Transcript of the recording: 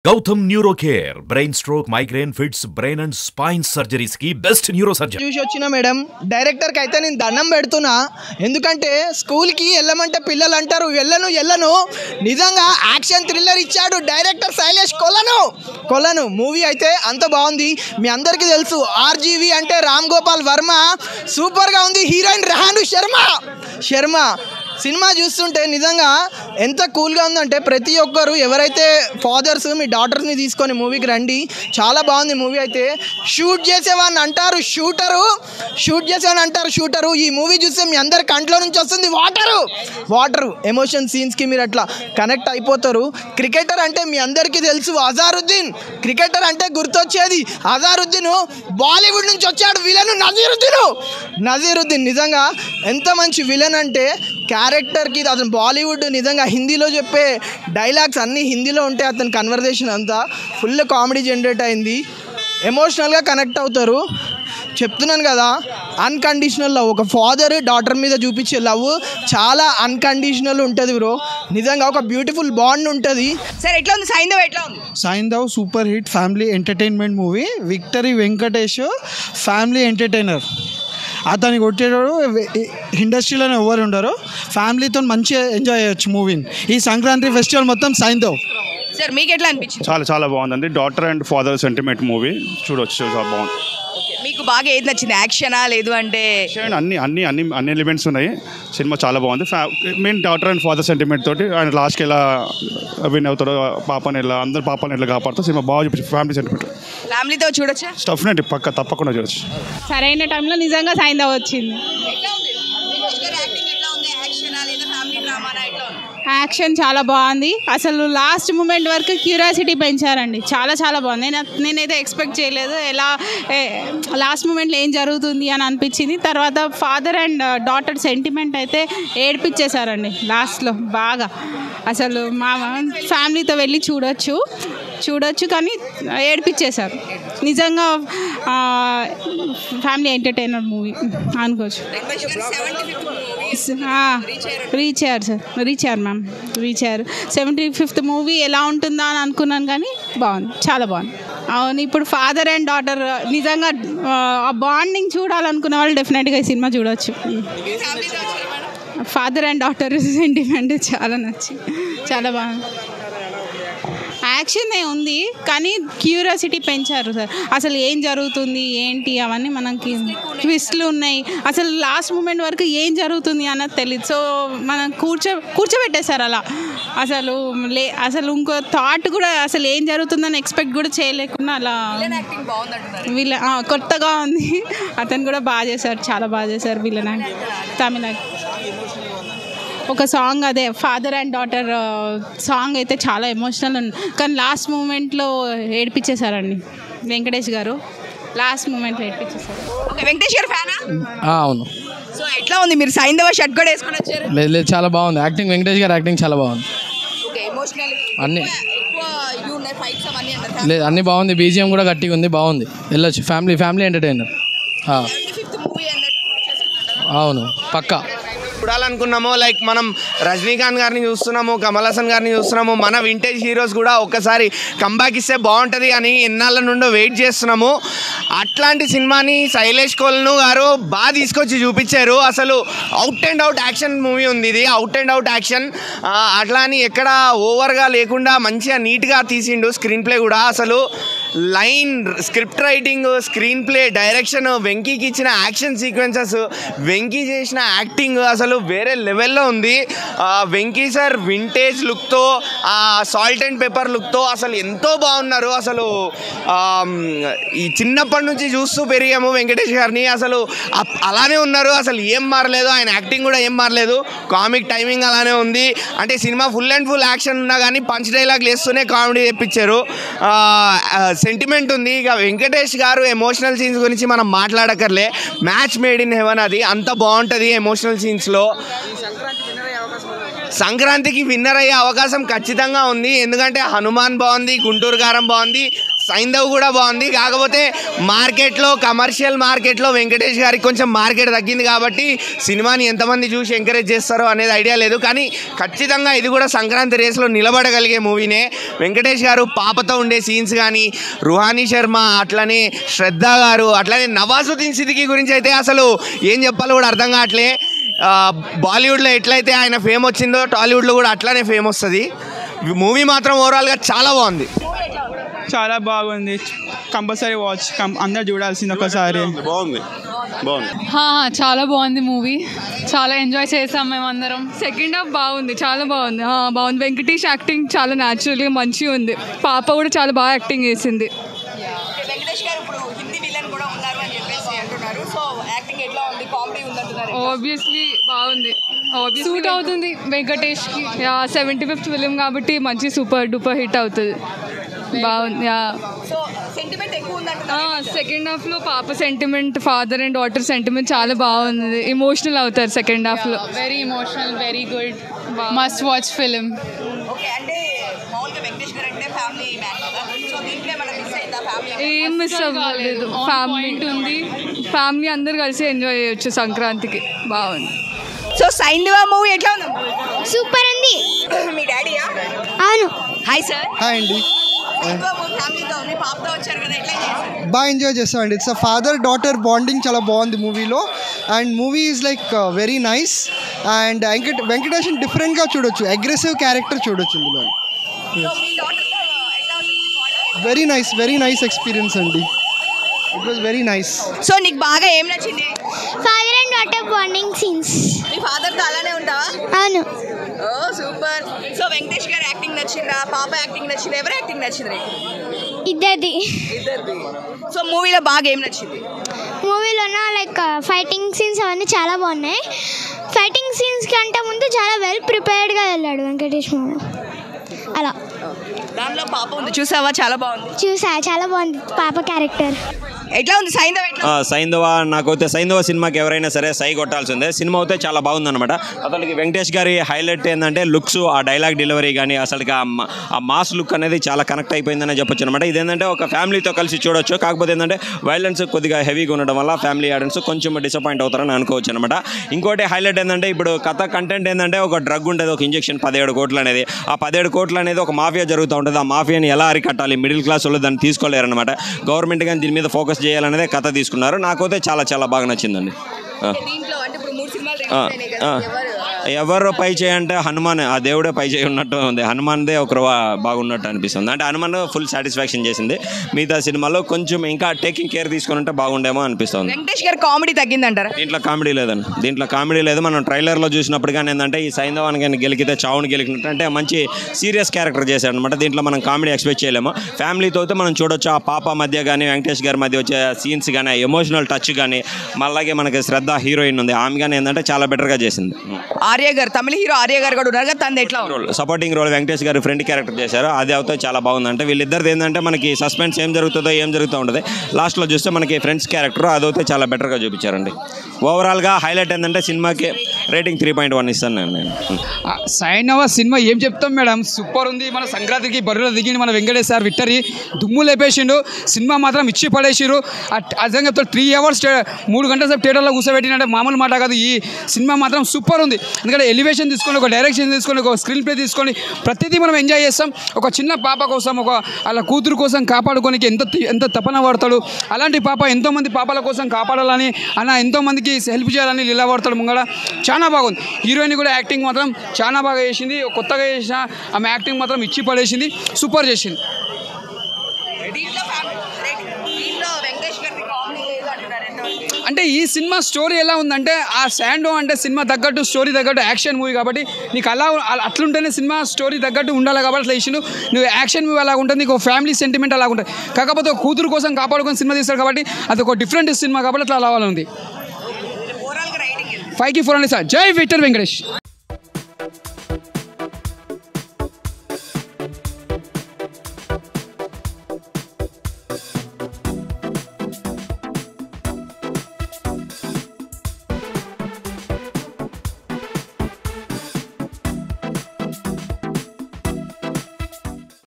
Gautam Neurocare, brain stroke, migraine, fits, brain and spine surgeries की best neurosurgeon. చూసి వచ్చిన madam డైరెక్టర్కి అయితే నేను దండం పెడుతున్నా. ఎందుకంటే స్కూల్కి వెళ్ళమంటే పిల్లలు అంటారు వెళ్ళను నిజంగా యాక్షన్ థ్రిల్లర్ ఇచ్చాడు డైరెక్టర్ శైలేష్ కొలను మూవీ అయితే అంత బాగుంది. మీ అందరికీ తెలుసు ఆర్జీవి అంటే రామ్ గోపాల్ వర్మ, సూపర్గా ఉంది. హీరోయిన్ రెహాను శర్మ సినిమా చూస్తుంటే నిజంగా ఎంత కూల్గా ఉందంటే ప్రతి ఒక్కరు ఎవరైతే ఫాదర్స్ మీ డాటర్స్ని తీసుకొని మూవీకి రండి. చాలా బాగుంది మూవీ అయితే. షూట్ చేసేవాడిని అంటారు షూటరు. ఈ మూవీ చూస్తే మీ అందరి కంట్లో నుంచి వస్తుంది వాటరు ఎమోషన్ సీన్స్కి మీరు అట్లా కనెక్ట్ అయిపోతారు. క్రికెటర్ అంటే మీ అందరికీ తెలుసు అజారుద్దీన్. క్రికెటర్ అంటే గుర్తొచ్చేది అజారుద్దీన్. బాలీవుడ్ నుంచి వచ్చాడు విలన్ నజీరుద్దీన్. నిజంగా ఎంత మంచి విలన్ అంటే క్యారెక్టర్కి అతను బాలీవుడ్ నిజంగా హిందీలో చెప్పే డైలాగ్స్ అన్నీ హిందీలో ఉంటే అతని కన్వర్జేషన్ అంతా ఫుల్ కామెడీ జనరేట్ అయింది. ఎమోషనల్గా కనెక్ట్ అవుతారు. చెప్తున్నాను కదా, అన్కండిషనల్ లవ్, ఒక ఫాదర్ డాటర్ మీద చూపించే లవ్ చాలా అన్కండిషనల్ ఉంటుంది బ్రో. నిజంగా ఒక బ్యూటిఫుల్ బాండ్ ఉంటుంది. సార్ ఎట్లా ఉంది ఎట్లా ఉంది? Saindhav super hit family entertainment movie. Victory Venkatesh family entertainer. అతన్ని కొట్టేటోడు ఇండస్ట్రీలోనే ఎవరు ఉండరు. ఫ్యామిలీతో మంచిగా ఎంజాయ్ చేయొచ్చు మూవీని. ఈ సంక్రాంతి ఫెస్టివల్ మొత్తం సైంధవ్. సార్ మీకు ఎట్లా అనిపించింది? చాలా బాగుందండి. Daughter and father sentiment movie చూడొచ్చు, చాలా బాగుంది. మీకు బాగా ఏది నచ్చింది? యాక్షనా లేదు అంటే అన్ని ఎలిమెంట్స్ ఉన్నాయి. సినిమా చాలా బాగుంది. Main daughter and father sentiment తోటి ఆయన లాస్ట్కి ఎలా విన్ అవుతాడో, పాపని ఎట్లా కాపాడుతాడు. సినిమా బాగా చూపించారు. ఫ్యామిలీ సెంటిమెంట్ ఫ్యామిలీతో చూడొచ్చా? డెఫినెట్లీ తప్పకుండా చూడొచ్చు. సరైన టైంలో నిజంగా సైంధవ్ వచ్చింది. యాక్షన్ చాలా బాగుంది. అసలు లాస్ట్ మూమెంట్ వరకు క్యూరియాసిటీ పెంచారండి. చాలా బాగుంది. నేనైతే ఎక్స్పెక్ట్ చేయలేదు ఎలా లాస్ట్ మూమెంట్లో ఏం జరుగుతుంది అని అనిపించింది. తర్వాత ఫాదర్ అండ్ డాటర్ సెంటిమెంట్ అయితే ఏడిపించేశారండి లాస్ట్లో బాగా. అసలు మా ఫ్యామిలీతో వెళ్ళి చూడొచ్చు కానీ ఏడిపించేశారు. నిజంగా ఫ్యామిలీ ఎంటర్టైనర్ మూవీ అనుకోవచ్చు. రీచ్ అయ్యారు మ్యామ్. 75th మూవీ ఎలా ఉంటుందా అని అనుకున్నాను కానీ బాగుంది, చాలా బాగుంది. అవును, ఇప్పుడు ఫాదర్ అండ్ డాటర్ నిజంగా ఆ బాండింగ్ చూడాలనుకున్న వాళ్ళు డెఫినెట్గా ఈ సినిమా చూడవచ్చు. ఫాదర్ అండ్ డాటర్ సెంటిమెంట్ చాలా నచ్చింది, చాలా బాగుంది. యాక్షన్ ఉంది కానీ క్యూరియాసిటీ పెంచారు సార్. అసలు ఏం జరుగుతుంది ఏంటి అవన్నీ మనకి ట్విస్ట్లు ఉన్నాయి. అసలు లాస్ట్ మూమెంట్ వరకు ఏం జరుగుతుంది అన్నది తెలియదు. సో మనం కూర్చోబెట్టేశారు అలా. అసలు ఇంకో థాట్ కూడా అసలు ఏం జరుగుతుందని ఎక్స్పెక్ట్ కూడా చేయలేకుండా అలా కొత్తగా ఉంది. అతను కూడా బాగా చేశారు, చాలా బాగా చేశారు విలన్. తమిళ ఒక సాంగ్ అదే ఫాదర్ అండ్ డాటర్ సాంగ్ అయితే చాలా ఎమోషనల్ ఉంది కానీ లాస్ట్ మూమెంట్లో ఏడిపించేశారండి వెంకటేష్ గారు. లాస్ట్ మూమెంట్లో ఏడిపించేశారు. వెంకటేష్ గారు ఫ్యానా? అవును. సో ఎట్లా ఉంది? మీరు సైంధవ షర్ట్ కూడా వేసుకొని వచ్చారు. లేదు చాలా బాగుంది యాక్టింగ్. వెంకటేష్ గారు యాక్టింగ్ చాలా బాగుంది. అన్ని లేదు అన్నీ బాగుంది. బీజిఎం కూడా గట్టిగా ఉంది, బాగుంది. వెళ్ళొచ్చు. Family entertainer. అవును పక్కా. చూడాలనుకున్నాము లైక్ మనం రజనీకాంత్ గారిని చూస్తున్నాము, కమల్ హాసన్ గారిని చూస్తున్నాము. మన వింటేజ్ హీరోస్ కూడా ఒక్కసారి కంబ్యాక్ ఇస్తే బాగుంటుంది అని ఎన్నాళ్ళ నుండో వెయిట్ చేస్తున్నాము. అట్లాంటి సినిమాని శైలేష్ కొలను గారు బాగా తీసుకొచ్చి చూపించారు. అసలు out and out action movie ఉంది ఇది. Out and out action. అట్లా అని ఎక్కడ ఓవర్గా లేకుండా మంచిగా నీట్గా తీసిండు. స్క్రీన్ ప్లే కూడా అసలు line, script writing, screen play, direction, వెంకీకి ఇచ్చిన యాక్షన్ సీక్వెన్సెస్, వెంకీ చేసిన యాక్టింగ్ అసలు వేరే లెవెల్లో ఉంది. వెంకీ సార్ వింటేజ్ లుక్తో, సాల్ట్ అండ్ పెప్పర్ లుక్తో అసలు ఎంతో బాగున్నారు. అసలు ఈ చిన్నప్పటి నుంచి చూస్తూ పెరిగాము వెంకటేష్ గారిని. అసలు అలానే ఉన్నారు, అసలు ఏం మారలేదు. ఆయన యాక్టింగ్ కూడా ఏం మారలేదు. కామిక్ టైమింగ్ అలానే ఉంది. అంటే cinema full and full action ఉన్నా కానీ పంచ్ డైలాగ్ వేస్తూనే కామెడీ తెప్పించారు. సెంటిమెంట్ ఉంది. ఇక వెంకటేష్ గారు ఎమోషనల్ సీన్స్ గురించి మనం మాట్లాడకర్లే. Match made in heaven. అది అంత బాగుంటుంది ఎమోషనల్ సీన్స్లో. సంక్రాంతికి విన్నర్ అయ్యే అవకాశం ఖచ్చితంగా ఉంది. ఎందుకంటే హనుమాన్ బాగుంది, గుంటూరు కారం బాగుంది, సైంధవ్ కూడా బాగుంది. కాకపోతే మార్కెట్లో, కమర్షియల్ మార్కెట్లో వెంకటేష్ గారికి కొంచెం మార్కెట్ తగ్గింది కాబట్టి సినిమాని ఎంతమంది చూసి ఎంకరేజ్ చేస్తారో అనేది ఐడియా లేదు. కానీ ఖచ్చితంగా ఇది కూడా సంక్రాంతి రేస్లో నిలబడగలిగే మూవీనే. వెంకటేష్ గారు పాపతో ఉండే సీన్స్ కానీ, రుహానీ శర్మ, అట్లనే శ్రద్ధ గారు, అట్లనే నవాజుద్దీన్ సిద్దికీ గురించి అయితే అసలు ఏం చెప్పాలో కూడా అర్థం కావట్లే. బాలీవుడ్లో ఎట్లయితే ఆయన ఫేమ్ వచ్చిందో టాలీవుడ్లో కూడా అట్లానే ఫేమ్ వస్తుంది. మూవీ మాత్రం ఓవరాల్గా చాలా బాగుంది. చాలా బాగుంది, కంపల్సరీ వాచ్, అందరు చూడాల్సింది ఒకసారి. బాగుంది. చాలా బాగుంది మూవీ, చాలా ఎంజాయ్ చేసాం మేమందరం. సెకండ్ హాఫ్ బాగుంది, చాలా బాగుంది. బాగుంది. వెంకటేష్ యాక్టింగ్ చాలా న్యాచురల్గా మంచిగా ఉంది. పాప కూడా చాలా బాగా యాక్టింగ్ చేసింది. వెంకటేష్ గారు ఇప్పుడు హిందీ విలన్ కూడా ఉన్నారు అని చెప్పేసి అంటున్నారు. సో యాక్టింగ్ ఎట్లా ఉంది? కామెడీ ఉందంటున్నారు. ఆబ్వియస్లీ బాగుంది, సూట్ అవుతుంది వెంకటేష్కి. 75th ఫిలిం కాబట్టి మంచి సూపర్ డూపర్ హిట్ అవుతుంది. బాగుంది. సో సెంటిమెంట్ ఎక్కువ ఉందంటున్నారు. సెకండ్ హాఫ్లో పాప sentiment, father and daughter sentiment చాలా బాగుంది. ఎమోషనల్ అవుతారు సెకండ్ హాఫ్లో. Very emotional, very good, must watch film. Okay, అంటే మామూలుగా వెంకటేష్ గారు అంటే ఫ్యామిలీ మ్యాన్ కదా. సో దీంట్లో ఏమైనా మిస్ అయిందా? ఫ్యామిలీ ఏం మిస్ అవ్వలేదు. ఫ్యామిలీ ఉంది, ఫ్యామిలీ అందరు కలిసి ఎంజాయ్ చేయొచ్చు సంక్రాంతికి. బాగుంది. సో సైంధవ మూవీ ఎట్లా ఉంది? సూపర్ ఉంది. మీ డాడీయా? అవును. Hi sir. హాయ్ అండి. ఫ్యామిలీతో మీ పాపతో వచ్చారు కదా, ఎట్లా చేశారు? బాగా ఎంజాయ్ చేస్తామండి. ఇట్స్ ఫాదర్ డాటర్ బాండింగ్ చాలా బాగుంది మూవీలో. And movie is like very nice. And Venkatesh డిఫరెంట్గా చూడొచ్చు, అగ్రెసివ్ క్యారెక్టర్ చూడొచ్చు ఇందులో. వెరీ నైస్ ఎక్స్పీరియన్స్ అండి. It was very nice. So నీకు బాగా ఏం నచ్చింది? Father and daughter bonding scenes. మీ ఫాదర్తో అలానే ఉంటావా? అవును. ఓ సూపర్. సో వెంకటేష్ గారు యాక్టింగ్ నచ్చిందా? పాప యాక్టింగ్ నచ్చిందా? ఎవరు యాక్టింగ్ నచ్చింది? ఇద్దరిది. సో మూవీలో బాగా ఏం నచ్చింది? మూవీలోన లైక్ ఫైటింగ్ సీన్స్ అవన్నీ చాలా బాగున్నాయి. ఫైటింగ్ సీన్స్ కంటే ముందు చాలా వెల్ ప్రిపేర్డ్గా వెళ్ళాడు వెంకటేష్ మూవీ. అలా దానిలో పాప ఉంది, చూసావా? చాలా బాగుంది. చాలా బాగుంది పాప క్యారెక్టర్. ఎట్లా ఉంది సైంధవ? సైంధవ నాకైతే సైంధవ సినిమాకి ఎవరైనా సరే సై కొట్టాల్సిందే. సినిమా అయితే చాలా బాగుందన్నమాట. అసలుకి వెంకటేష్ గారి హైలైట్ ఏంటంటే లుక్స్, ఆ డైలాగ్ డెలివరీ కానీ అసలుకి ఆ మాస్ లుక్ అనేది చాలా కనెక్ట్ అయిపోయిందని చెప్పొచ్చు అనమాట. ఇదేంటంటే ఒక ఫ్యామిలీతో కలిసి చూడొచ్చు. కాకపోతే ఏంటంటే వైలెన్స్ కొద్దిగా హెవీగా ఉండడం వల్ల ఫ్యామిలీ ఆడియన్స్ కొంచెం డిసప్పాయింట్ అవుతారని అనుకోవచ్చు అనమాట. ఇంకోటి హైలైట్ ఏంటంటే ఇప్పుడు కథ కంటెంట్ ఏంటంటే ఒక డ్రగ్ ఉంటుంది, ఒక ఇంజెక్షన్ 17 కోట్లు అనేది. ఆ 17 కోట్లు అనేది ఒక మాఫియా జరుగుతూ ఉంటుంది. ఆ మాఫియాని ఎలా అరికట్టాలి, మిడిల్ క్లాస్ వాళ్ళు దాన్ని తీసుకోలేరనమాట. గవర్నమెంట్ కానీ దీని మీద ఫోకస్ చేయాలనేది కథ తీసుకున్నారు. నాకైతే చాలా చాలా బాగా నచ్చిందండి. ఎవరు పై చేయంటే హనుమాన్, ఆ దేవుడే పై చేయి ఉన్నట్టు ఉంది. హనుమాన్దే ఒకరు బాగున్నట్టు అనిపిస్తుంది. అంటే హనుమాన్ ఫుల్ సాటిస్ఫాక్షన్ చేసింది. మిగతా సినిమాలో కొంచెం ఇంకా టేకింగ్ కేర్ తీసుకుని ఉంటే బాగుండేమో అనిపిస్తుంది. వెంకటేష్ గారు కామెడీ తగ్గిందంటారా? దీంట్లో కామెడీ లేదండి, దీంట్లో కామెడీ లేదు. మనం ట్రైలర్లో చూసినప్పుడు కానీ ఏంటంటే ఈ సైంధవాన్ని కానీ గెలికితే చావుని గెలికినట్టు అంటే మంచి సీరియస్ క్యారెక్టర్ చేశాడు అనమాట. దీంట్లో మనం కామెడీ ఎక్స్పెక్ట్ చేయలేము. ఫ్యామిలీతో అయితే మనం చూడొచ్చు. ఆ పాప మధ్య కానీ వెంకటేష్ గారి మధ్య వచ్చే సీన్స్ కానీ, ఎమోషనల్ టచ్ కానీ, అలాగే మనకి శ్రద్ధ హీరోయిన్ ఉంది, ఆమె కానీ ఏంటంటే చాలా బెటర్గా చేసింది. ఆర్య గారు, తమిళ హీరో ఆర్య గారు కూడా ఉన్నారు కదా, తనది ఎట్లా రోల్ సపోర్టింగ్ రోల్ వెంకటేష్ గారు ఫ్రెండ్ క్యారెక్టర్ చేశారు. అది అయితే చాలా బాగుంది. అంటే వీళ్ళిద్దరిది ఏంటంటే మనకి సస్పెన్స్ ఏం జరుగుతుందో ఉంటుంది. లాస్ట్లో చూస్తే మనకి ఫ్రెండ్స్ క్యారెక్టర్ అదైతే చాలా బెటర్గా చూపించారండి. ఓవరాల్గా హైలైట్ ఏంటంటే సినిమాకి రేటింగ్ 3.1 ఇస్తాను నేను. సైంధవ సినిమా ఏం చెప్తాం మేడం, సూపర్ ఉంది. మన సంక్రాంతికి బరువులో దిగింది మన వెంకటేష్ సార్. విక్టరీ దుమ్ము లేపేసిండు. సినిమా మాత్రం ఇచ్చి పడేసిరు. అర్థంగా 3 hours 3 గంటల సేపు థియేటర్లో కూర్చోబెట్టినంటే మామూలు మాట కాదు. ఈ సినిమా మాత్రం సూపర్ ఉంది. ఎందుకంటే ఎలివేషన్ తీసుకొని, ఒక డైరెక్షన్ తీసుకొని, ఒక స్క్రీన్ ప్లే తీసుకొని ప్రతిదీ మనం ఎంజాయ్ చేస్తాం. ఒక చిన్న పాప కోసం, ఒక అలా కూతురు కోసం కాపాడుకోనికి ఎంత తపన పడతాడు. అలాంటి పాప ఎంతోమంది పాపల కోసం కాపాడాలని, అలా ఎంతోమందికి హెల్ప్ చేయాలని లీలా పడతాడు ముంగడ. చాలా బాగుంది. హీరోయిన్ కూడా యాక్టింగ్ మాత్రం చాలా బాగా చేసింది. కొత్తగా చేసిన ఆమె యాక్టింగ్ మాత్రం ఇచ్చి పడేసింది, సూపర్ చేసింది. అంటే ఈ సినిమా స్టోరీ ఎలా ఉందంటే, ఆ శాండో అంటే సినిమా తగ్గట్టు, స్టోరీ తగ్గట్టు యాక్షన్ మూవీ కాబట్టి నీకు అట్లుంటేనే సినిమా స్టోరీ తగ్గట్టు ఉండాలి కాబట్టి అట్లా ఇచ్చిండు. నువ్వు యాక్షన్ మూవీ అలా ఉంటుంది, నీకు ఫ్యామిలీ సెంటిమెంట్ అలా ఉంటుంది. కాకపోతే కూతురు కోసం కాపాడుకొని సినిమా తీస్తారు కాబట్టి అది ఒక డిఫరెంట్ సినిమా కాబట్టి అట్లా అలా ఉంది. 5కి 4 అండి సార్. జై విక్టర్ వెంకటేష్.